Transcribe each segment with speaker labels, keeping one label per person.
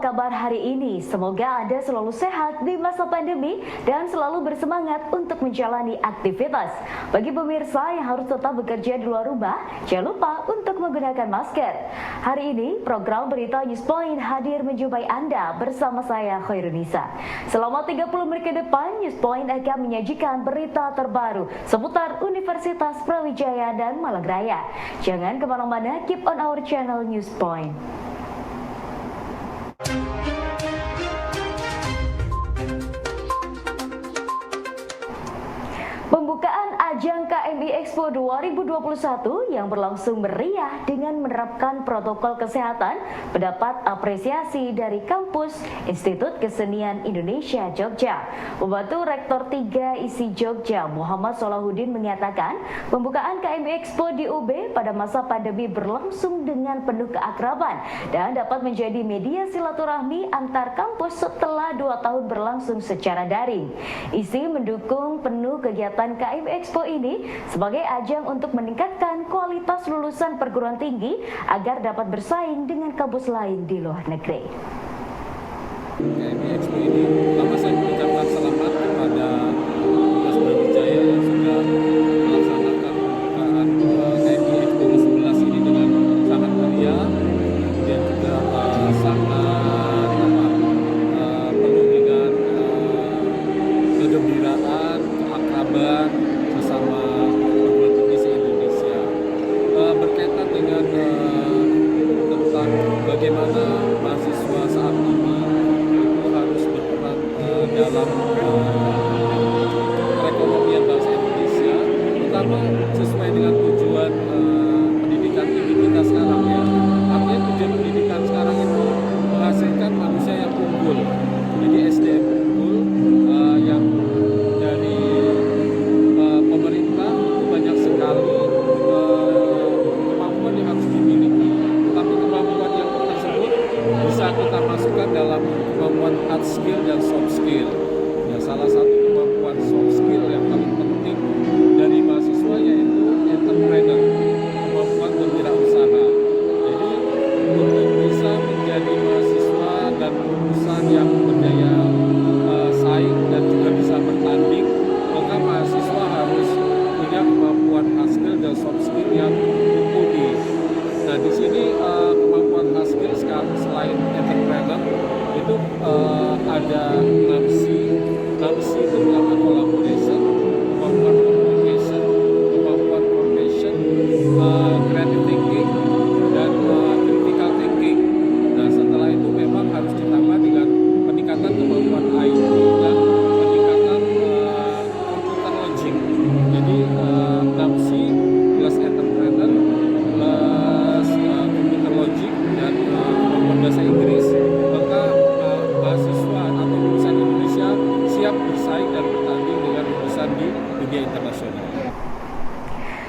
Speaker 1: kabar hari ini? Semoga Anda selalu sehat di masa pandemi dan selalu bersemangat untuk menjalani aktivitas. Bagi pemirsa yang harus tetap bekerja di luar rumah, jangan lupa untuk menggunakan masker. Hari ini, program Berita News Point hadir menjumpai Anda bersama saya, Khairunisa. Selama 30 menit ke depan, News Point akan menyajikan berita terbaru seputar Universitas Brawijaya dan Malang Raya. Jangan kemana-mana, keep on our channel News Point. Pembukaan ajang KMI Expo 2021 yang berlangsung meriah dengan menerapkan protokol kesehatan mendapat apresiasi dari kampus Institut Kesenian Indonesia Jogja. Pembantu Rektor 3 ISI Jogja Muhammad Solahuddin mengatakan pembukaan KMI Expo di UB pada masa pandemi berlangsung dengan penuh keakraban dan dapat menjadi media silaturahmi antar kampus setelah 2 tahun berlangsung secara daring. ISI mendukung penuh kegiatan KMI Expo ini sebagai ajang untuk meningkatkan kualitas lulusan perguruan tinggi agar dapat bersaing dengan kampus lain di luar negeri.
Speaker 2: KMI Expo ini pertama saya mengucapkan selamat kepada Universitas Brawijaya yang sudah melaksanakan pembukaan KMI Expo ke-11 ini dengan sangat meriah dan juga sangat penuh dengan kegembiraan, keakraban bersama perguruan tinggi se-Indonesia. Berkaitan dengan tentang bagaimana mahasiswa saat ini itu harus berperan dalam perekonomian bangsa Indonesia, terutama sesuai dengan tujuan pendidikan tinggi kita sekarang ya. Artinya tujuan pendidikan sekarang itu menghasilkan manusia yang unggul, jadi SDM unggul yang dari pemerintah itu banyak sekali kemampuan yang harus dimiliki, tetapi kemampuan yang tersebut bisa kita masukkan dalam kemampuan hard skill dan soft skill. Ya, salah satu kemampuan soft skill yang paling penting dari mahasiswa yaitu entrepreneur, kemampuan berwirausaha. Jadi untuk bisa menjadi mahasiswa dan lulusan yang berdaya saing dan juga bisa bertanding, maka mahasiswa harus punya kemampuan hard skill dan soft skill yang mumpuni. Nah, di sini kemampuan hard skill selain entrepreneur itu ada 6C. 6C itu pertama collaboration, kemampuan communication, kemampuan profession, creative thinking, dan critical thinking. Nah, setelah itu memang harus ditambah dengan peningkatan kemampuan IT dan peningkatan computer logic. Jadi 6C plus entrepreneur plus computer logic dan kemampuan bahasa Inggris, maka mahasiswa atau lulusan Indonesia siap bersaing dan bertanding dengan lulusan di dunia internasional.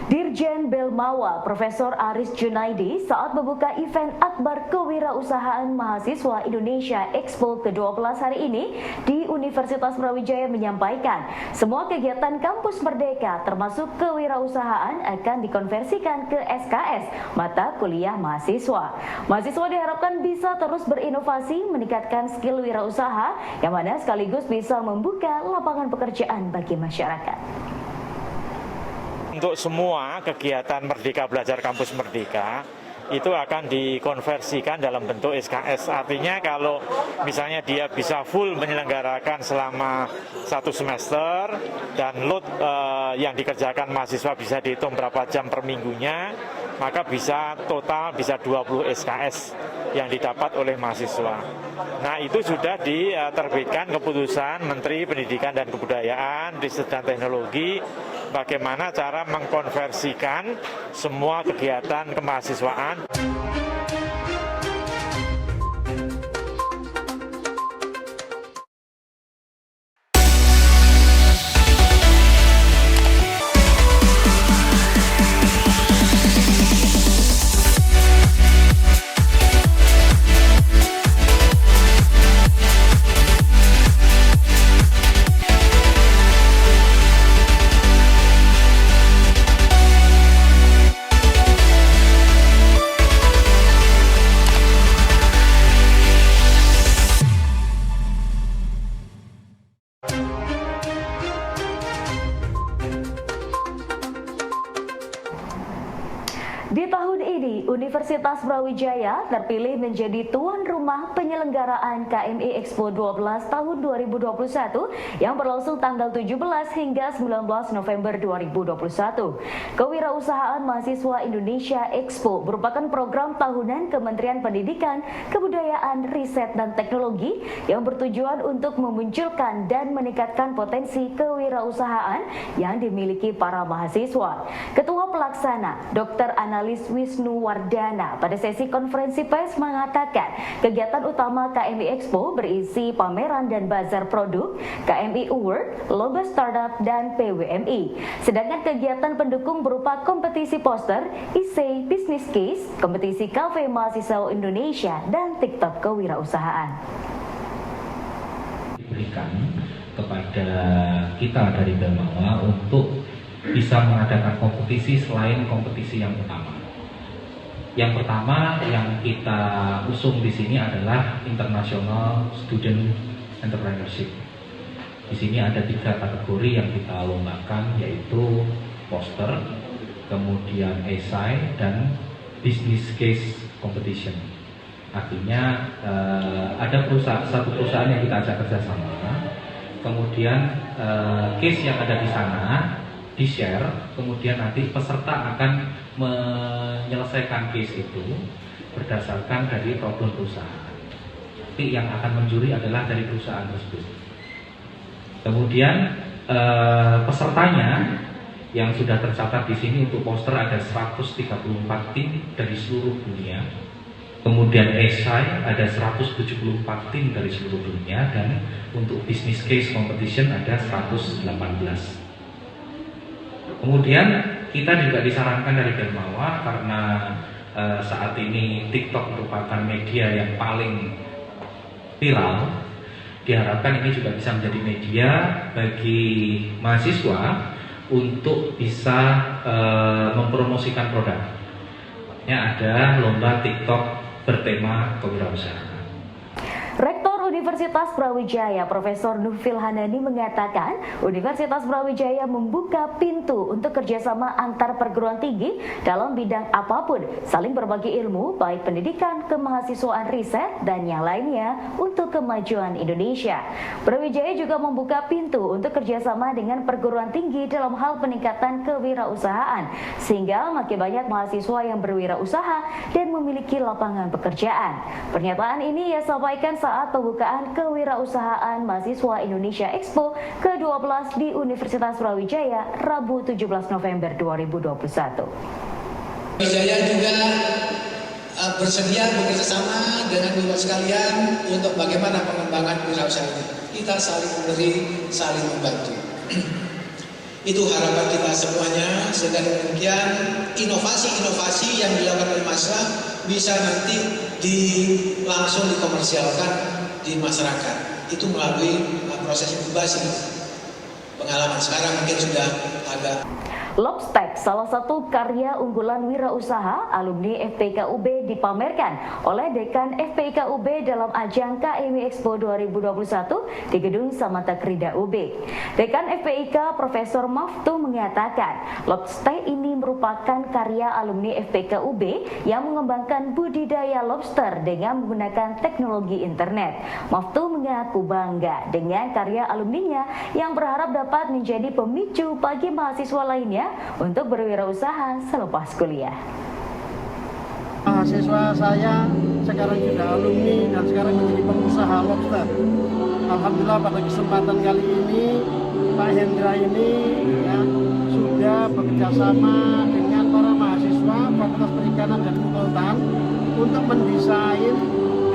Speaker 1: Dirjen Belmawa Profesor Aris Junaidi saat membuka event Akbar Kewirausahaan Mahasiswa Indonesia Expo ke-12 hari ini di Universitas Brawijaya menyampaikan semua kegiatan kampus Merdeka termasuk kewirausahaan akan dikonversikan ke SKS, mata kuliah mahasiswa. Mahasiswa diharapkan bisa terus berinovasi, meningkatkan skill wirausaha yang mana sekaligus bisa membuka lapangan pekerjaan bagi masyarakat.
Speaker 3: Untuk semua kegiatan Merdeka Belajar Kampus Merdeka itu akan dikonversikan dalam bentuk SKS. Artinya kalau misalnya dia bisa full menyelenggarakan selama 1 semester dan load yang dikerjakan mahasiswa bisa dihitung berapa jam per minggunya, maka bisa total bisa 20 SKS yang didapat oleh mahasiswa. Nah, itu sudah diterbitkan keputusan Menteri Pendidikan dan Kebudayaan, Riset dan Teknologi bagaimana cara mengkonversikan semua kegiatan kemahasiswaan.
Speaker 1: Di tahun ini, Universitas Brawijaya terpilih menjadi tuan rumah penyelenggaraan KMI Expo 12 tahun 2021 yang berlangsung tanggal 17 hingga 19 November 2021. Kewirausahaan Mahasiswa Indonesia Expo merupakan program tahunan Kementerian Pendidikan, Kebudayaan, Riset, dan Teknologi yang bertujuan untuk memunculkan dan meningkatkan potensi kewirausahaan yang dimiliki para mahasiswa. Ketua Pelaksana, Dr. Analis Wisnu Wardana pada sesi konferensi pers mengatakan kegiatan utama KMI Expo berisi pameran dan bazar produk, KMI Award, lomba startup, dan PWMI. Sedangkan kegiatan pendukung berupa kompetisi poster, essay, business case, kompetisi kafe mahasiswa Indonesia, dan TikTok kewirausahaan.
Speaker 4: Diberikan kepada kita dari Dharmawa untuk bisa mengadakan kompetisi selain kompetisi yang utama. Yang pertama yang kita usung di sini adalah International Student Entrepreneurship. Di sini ada 3 kategori yang kita lombakan, yaitu poster, kemudian essay, dan business case competition. Artinya ada satu perusahaan yang kita ajak kerjasama, kemudian case yang ada di sana di-share, kemudian nanti peserta akan menyelesaikan case itu berdasarkan dari problem perusahaan. Tapi yang akan menjuri adalah dari perusahaan tersebut. Kemudian pesertanya yang sudah tercatat di sini untuk poster ada 134 tim dari seluruh dunia. Kemudian esai ada 174 tim dari seluruh dunia, dan untuk business case competition ada 118. Kemudian kita juga disarankan dari Dharmawa karena saat ini TikTok merupakan media yang paling viral. Diharapkan ini juga bisa menjadi media bagi mahasiswa untuk bisa mempromosikan produk. Ada lomba TikTok bertema kewirausahaan.
Speaker 1: Rektor Universitas Brawijaya Profesor Nufil Hanani mengatakan Universitas Brawijaya membuka pintu untuk kerjasama antar perguruan tinggi dalam bidang apapun, saling berbagi ilmu baik pendidikan, kemahasiswaan, riset, dan yang lainnya untuk kemajuan Indonesia. Brawijaya juga membuka pintu untuk kerjasama dengan perguruan tinggi dalam hal peningkatan kewirausahaan sehingga makin banyak mahasiswa yang berwirausaha dan memiliki lapangan pekerjaan. Pernyataan ini ia sampaikan saat pembukaan kewirausahaan Mahasiswa Indonesia Expo ke-12 di Universitas Brawijaya Rabu 17 November 2021.
Speaker 5: Brawijaya juga bersedia bekerjasama dengan Bapak sekalian untuk bagaimana pengembangan wirausaha ini. Kita saling memberi, saling membantu. Itu harapan kita semuanya, sehingga demikian inovasi-inovasi yang dilakukan oleh mahasiswa bisa nanti langsung dikomersialkan di masyarakat. Itu melalui proses inkubasi. Pengalaman sekarang mungkin sudah agak.
Speaker 1: Lobstack, salah satu karya unggulan wirausaha alumni FPIK-UB dipamerkan oleh Dekan FPIK-UB dalam ajang KMI Expo 2021 di Gedung Samanta Krida UB. Dekan FPIK Profesor Maftu mengatakan, Lobstack ini merupakan karya alumni FPIK-UB yang mengembangkan budidaya lobster dengan menggunakan teknologi internet. Maftu mengaku bangga dengan karya alumninya yang berharap dapat menjadi pemicu bagi mahasiswa lainnya untuk berwirausaha selepas kuliah.
Speaker 6: Mahasiswa saya sekarang sudah alumni dan sekarang menjadi pengusaha lobster. Alhamdulillah pada kesempatan kali ini Pak Hendra ini sudah bekerja sama dengan para mahasiswa Fakultas Perikanan dan Kelautan untuk mendesain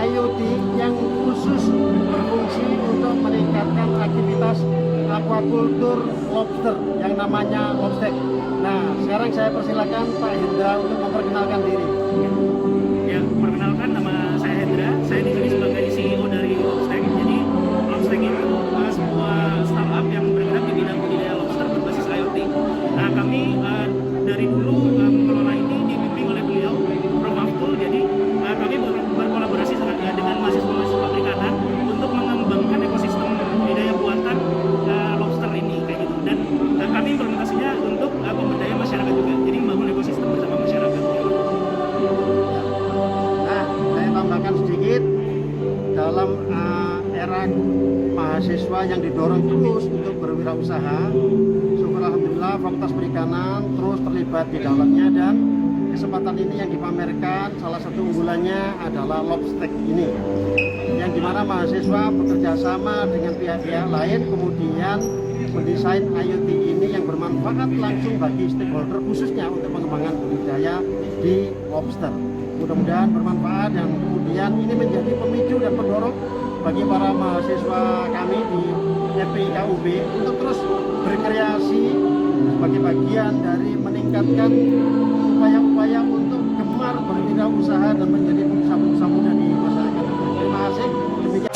Speaker 6: IoT yang khusus berfungsi untuk meningkatkan aktivitas aquacultur lobster yang namanya Lobstack. Nah, sekarang saya persilakan Pak Hendra untuk memperkenalkan diri.
Speaker 7: Ya, perkenalkan, nama saya Hendra. Saya di sini sebagai CEO dari Lobstack. Jadi Lobstack itu sebuah startup yang bergerak di bidang budidaya lobster berbasis IoT. Nah, kami dari dulu mengelola ini dibimbing oleh beliau, Prof. Maftul. Jadi kami berkolaborasi dengan mahasiswa perikanan untuk mengembangkan ekosistem budidaya buatan lobster ini kayak gitu. Dan kami implementasinya untuk pemberdayaan masyarakat juga. Jadi membangun ekosistem bersama masyarakat.
Speaker 6: yang didorong terus untuk berwirausaha. Syukur alhamdulillah Fakultas Perikanan terus terlibat di dalamnya, dan kesempatan ini yang dipamerkan salah satu unggulannya adalah Lobstek ini, yang dimana mahasiswa bekerja sama dengan pihak-pihak lain kemudian mendesain IoT ini yang bermanfaat langsung bagi stakeholder, khususnya untuk pengembangan budidaya di lobster. Mudah-mudahan bermanfaat dan kemudian ini menjadi pemicu dan pendorong bagi para mahasiswa kami di FPIKUB untuk terus berkreasi sebagai bagian dari meningkatkan upaya-upaya untuk gemar berwirausaha dan menjadi pengusaha-pengusaha muda di masyarakat. Terima kasih. Demikian.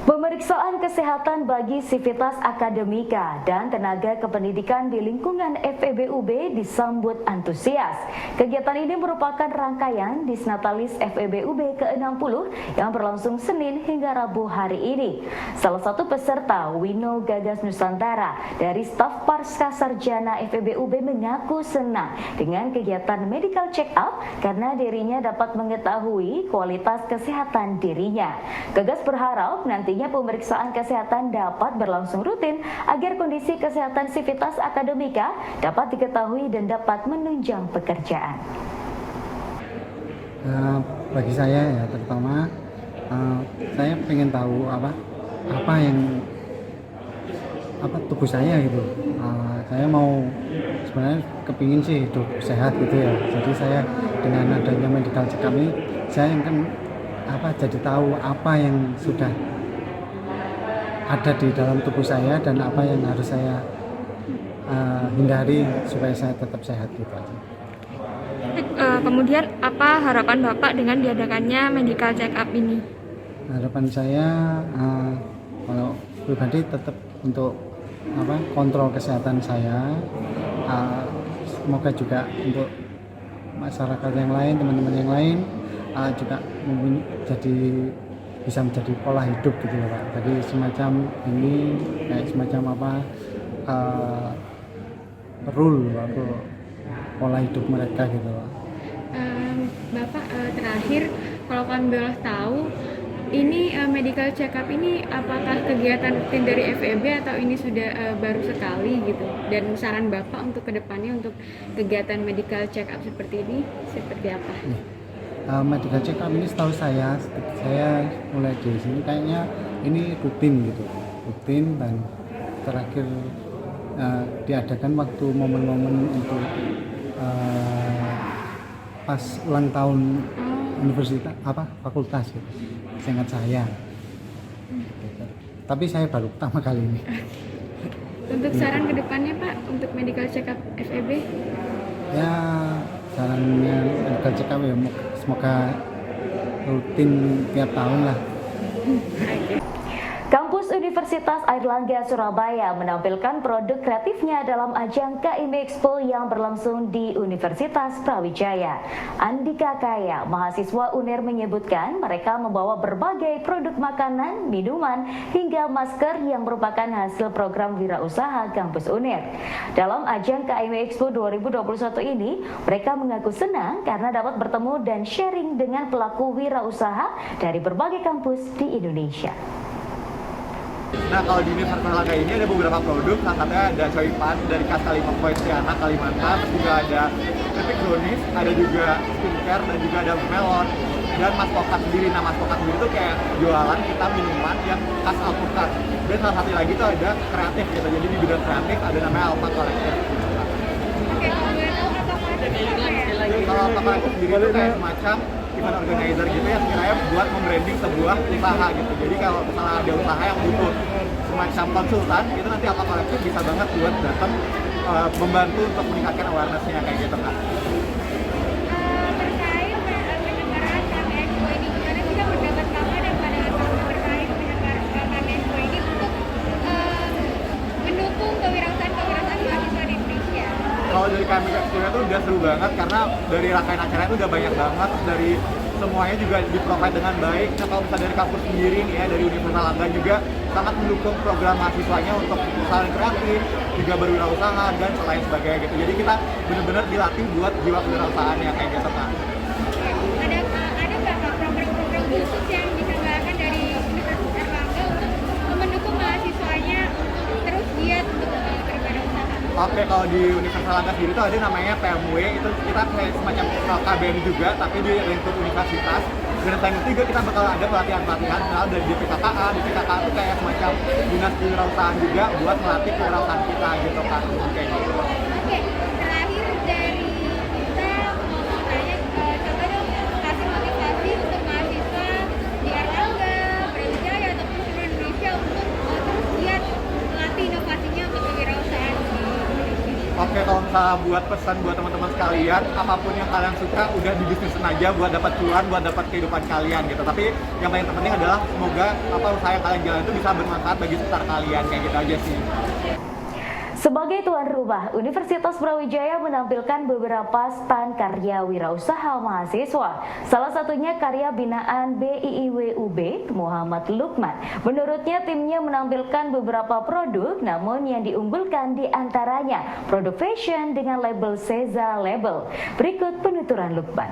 Speaker 1: Pemeriksaan kesehatan bagi Sivitas Akademika dan tenaga kependidikan di lingkungan FEBUB disambut antusias. Kegiatan ini merupakan rangkaian Disnatalis FEBUB ke-60 yang berlangsung Senin hingga Rabu hari ini. Salah satu peserta, Wino Gagas Nusantara dari staf Pasca Sarjana FEBUB mengaku senang dengan kegiatan medical check up karena dirinya dapat mengetahui kualitas kesehatan dirinya. Gagas berharap nantinya pemeriksaan kesehatan dapat berlangsung rutin agar kondisi kesehatan Sivitas Akademika dapat diketahui dan dapat menunjang pekerjaan.
Speaker 8: Bagi saya ya terutama saya pengen tahu apa yang tubuh saya gitu. Saya mau sebenarnya kepingin sih hidup sehat gitu ya. Jadi saya dengan adanya medical check up ini saya kan jadi tahu apa yang sudah ada di dalam tubuh saya dan apa yang harus saya hindari supaya saya tetap sehat gitu aja.
Speaker 9: Kemudian apa harapan Bapak dengan diadakannya medical check up ini?
Speaker 8: Harapan saya kalau pribadi tetap untuk kontrol kesehatan saya. Semoga juga untuk masyarakat yang lain, teman-teman yang lain juga bisa menjadi pola hidup gitu ya Pak. Jadi semacam ini kayak semacam rule atau pola hidup mereka gitu Pak.
Speaker 9: Bapak terakhir kalau kami boleh tahu ini medical check up ini apakah kegiatan rutin dari FEB atau ini sudah baru sekali gitu, dan saran Bapak untuk kedepannya untuk kegiatan medical check up seperti ini seperti apa?
Speaker 8: Medical check up ini setahu saya mulai di sini kayaknya ini rutin gitu, rutin dan terakhir diadakan waktu momen-momen untuk pas ulang tahun universitas fakultas gitu, seingat saya. Gitu. Tapi saya baru pertama kali ini.
Speaker 9: Untuk saran kedepannya Pak untuk medical check up FEB?
Speaker 8: Ya sarannya medical check up ya semoga rutin tiap tahun lah.
Speaker 1: Kampus Universitas Airlangga Surabaya menampilkan produk kreatifnya dalam ajang KIMI Expo yang berlangsung di Universitas Brawijaya. Andika Kaya, mahasiswa UNER menyebutkan mereka membawa berbagai produk makanan, minuman, hingga masker yang merupakan hasil program wirausaha kampus UNER. Dalam ajang KIMI Expo 2021 ini, mereka mengaku senang karena dapat bertemu dan sharing dengan pelaku wirausaha dari berbagai kampus di Indonesia.
Speaker 10: Nah, kalau di Universal Langga ini ada beberapa produk, salah satunya ada Joypad dari khas Kalimantan, Kalimantan, terus juga ada keripik brownies, ada juga skincare, dan juga ada melon, dan Mas Pokat sendiri. Nah, Mas Pokat sendiri itu kayak jualan kita minuman yang khas alpukat. Dan salah satu lagi itu ada kreatif gitu, jadi di bidang kreatif ada namanya Alpha Collective.
Speaker 9: Oke, kalau boleh tahu apa ya?
Speaker 10: Kalau Alpha Collective sendiri itu kayak semacam event organizer gitu ya, sekiranya buat membranding sebuah usaha gitu. Jadi kalau misalnya ada usaha yang butuh semacam konsultan, itu nanti Alpha Collective bisa banget buat datang membantu untuk meningkatkan awareness-nya kayak gitu kan.
Speaker 9: Terkait penyelenggaraan KM Expo ini, gimana sih Kak pendapat Kakak dan pandangan Kakak terkait penyelenggaraan KM Expo ini untuk mendukung kewirausahaan mahasiswa di Indonesia?
Speaker 10: Kalau dari KM Expo itu udah seru banget karena dari rangkaian acara itu udah banyak banget, dari semuanya juga di-provide dengan baik. Nah, kalau misalnya dari kampus sendiri nih ya, dari Universal Langga juga sangat mendukung program mahasiswanya untuk usaha kreatif, juga berwirausaha dan lain sebagainya gitu. Jadi kita benar-benar dilatih buat jiwa kewirausahaannya kayak gitu kan.
Speaker 9: Ada nggak Kak program-program khusus yang diselenggarakan dari Universitas Erlangga untuk mendukung mahasiswanya untuk terus giat untuk berwirausaha?
Speaker 10: Oke, kalau di Universitas Langga sendiri itu ada namanya PMW, itu kita kayak semacam KBM juga, tapi di lingkup universitas. Dan selain itu juga kita bakal ada pelatihan-pelatihan, misalnya dari DPKKA. DPKKA itu kayak semacam dinas kewirausahaan juga buat melatih kewirausahaan kita gitu kan, kayak gitu.
Speaker 9: Oke, terakhir dari kita mau tanya, coba dong kasih motivasi untuk mahasiswa di Erlangga, Brawijaya ataupun seluruh Indonesia untuk terus giat melatih inovasinya untuk kewirausahaan di Indonesia.
Speaker 10: Oke, kalau misalnya buat pesan buat teman-teman sekalian, apapun yang kalian suka udah dibisnisin aja buat dapat cuan, buat dapat kehidupan kalian gitu. Tapi yang paling terpenting adalah semoga apa usaha yang kalian jalan itu bisa bermanfaat bagi sekitar kalian, kayak gitu aja sih.
Speaker 1: Sebagai tuan rumah, Universitas Brawijaya menampilkan beberapa stand karya wirausaha mahasiswa. Salah satunya karya binaan BIIWUB Muhammad Lukman. Menurutnya timnya menampilkan beberapa produk, namun yang diunggulkan diantaranya produk fashion dengan label Seza Label. Berikut penuturan Lukman.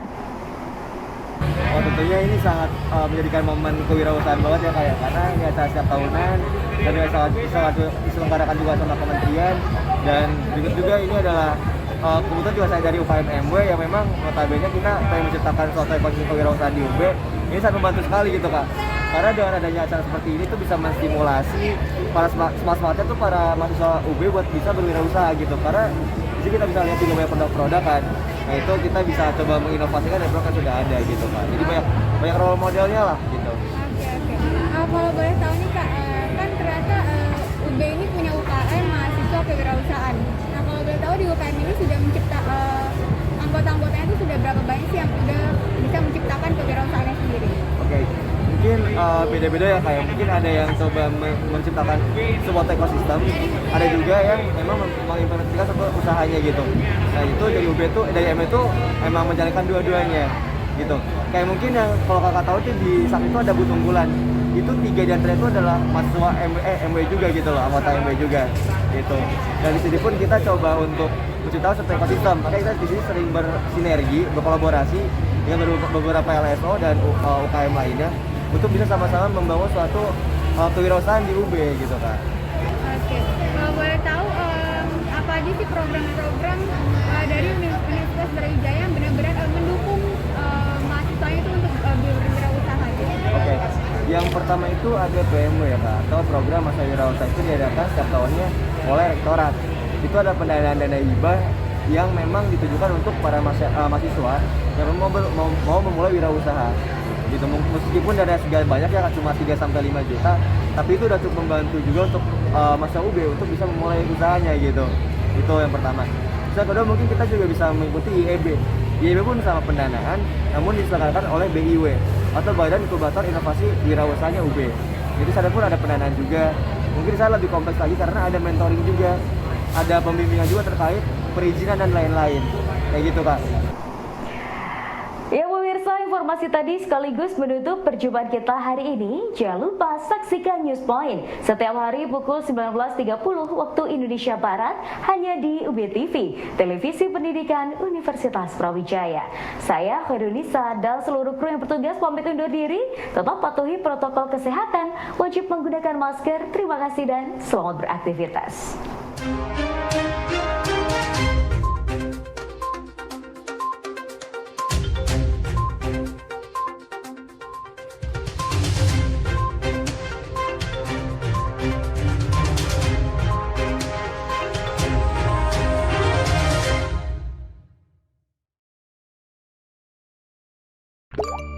Speaker 10: Oh, tentunya ini sangat menjadikan momen kewirausahaan banget ya kayak, karena ini acara setiap tahunan dan sangat diselenggarakan juga sama kementerian, dan berikut juga ini adalah kebetulan juga saya dari UKM MW yang memang notabene kita pengen menciptakan suatu ekosistem kewirausahaan di UB. Ini sangat membantu sekali gitu Kak, karena dengan adanya acara seperti ini tuh bisa menstimulasi para semangatnya tuh para mahasiswa UB buat bisa berwirausaha gitu, karena di sini kita bisa lihat juga banyak produk-produk kan. Nah itu kita bisa coba menginovasikan dari produk yang sudah ada gitu Kak. Jadi banyak role modelnya lah gitu.
Speaker 9: Oke. Kalau boleh tahu nih Kak, kan ternyata UB ini punya UKM mahasiswa kewirausahaan. Nah kalau boleh tahu di UKM ini sudah anggota-anggotanya itu sudah berapa banyak sih yang sudah bisa menciptakan kewirausahaannya sendiri?
Speaker 10: Oke. Mungkin beda-beda ya kayak, mungkin ada yang coba menciptakan sebuah ekosistem, ada juga yang memang mengimplementasikan sebuah usahanya gitu. Nah itu dari UB itu, dari MW itu emang menjalankan dua-duanya gitu. Kayak mungkin yang kalau kakak tahu tuh di saat itu ada booth unggulan, itu 3 di antara itu adalah mahasiswa MW juga gitu loh, anggota MW juga gitu. Dan di sini pun kita coba untuk menciptakan sebuah ekosistem, makanya kita di sini sering bersinergi, berkolaborasi dengan beberapa LSO dan UKM lainnya untuk bisa sama-sama membangun suatu kewirausahaan di UB gitu Kak.
Speaker 9: Oke, kalau boleh tahu apa aja sih program-program dari Universitas Brawijaya yang benar-benar mendukung mahasiswanya itu untuk berwirausaha gitu?
Speaker 10: Oke, yang pertama itu ada PMW ya Kak, atau program masa wirausaha itu diadakan setiap tahunnya oleh rektorat. Itu ada pendanaan dana hibah yang memang ditujukan untuk para mahasiswa yang mau memulai wirausaha. Gitu. Meskipun dana segala banyak ya cuma 3-5 juta, tapi itu udah cukup membantu juga untuk mahasiswa UB untuk bisa memulai usahanya gitu. Itu yang pertama. Terus yang kedua mungkin kita juga bisa mengikuti IEB. IEB pun sama pendanaan, namun diselenggarakan oleh BIW atau Badan Inkubator Inovasi Wirausahanya UB. Jadi sana pun ada pendanaan juga. Mungkin saya lebih kompleks lagi karena ada mentoring juga, ada pembimbingan juga terkait perizinan dan lain-lain. Kayak gitu Kak.
Speaker 1: Ya pemirsa, informasi informasi tadi sekaligus menutup perjumpaan kita hari ini. Jangan lupa saksikan News Point setiap hari pukul 19.30 waktu Indonesia Barat hanya di UBTV, Televisi Pendidikan Universitas Brawijaya. Saya Khairunisa dan seluruh kru yang bertugas pamit undur diri. Tetap patuhi protokol kesehatan, wajib menggunakan masker. Terima kasih dan selamat beraktivitas. You